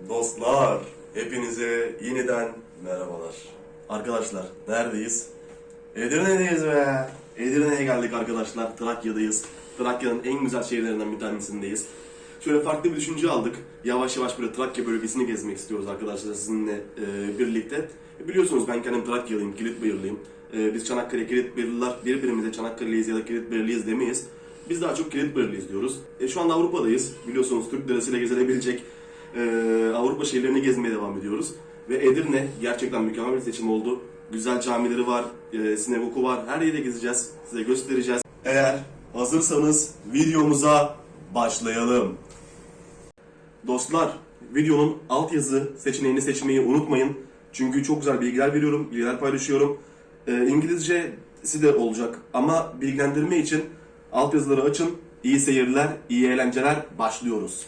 Dostlar, hepinize yeniden merhabalar. Arkadaşlar, neredeyiz? Edirne'deyiz be. Edirne'ye geldik arkadaşlar. Trakya'dayız. Trakya'nın en güzel şehirlerinden bir tanesindeyiz. Şöyle farklı bir düşünce aldık. Yavaş yavaş böyle Trakya bölgesini gezmek istiyoruz arkadaşlar sizinle birlikte. Biliyorsunuz ben kendim Trakyalıyım, Kilitbayırlıyım. Biz Çanakkale Kilitbayırlılar birbirimize Çanakkale'liyiz ya da Kilitbayırlıyız demeyiz. Biz daha çok Kilitbayırlıyız diyoruz. Şu anda Avrupa'dayız. Biliyorsunuz Türk lirasıyla gezilebilecek Avrupa şehirlerini gezmeye devam ediyoruz. Ve Edirne gerçekten mükemmel bir seçim oldu. Güzel camileri var, sinagogu var. Her yere gezeceğiz, size göstereceğiz. Eğer hazırsanız videomuza başlayalım. Dostlar, videonun altyazı seçeneğini seçmeyi unutmayın. Çünkü çok güzel bilgiler veriyorum, bilgiler paylaşıyorum. İngilizcesi de olacak ama bilgilendirme için altyazıları açın. İyi seyirler, iyi eğlenceler, başlıyoruz.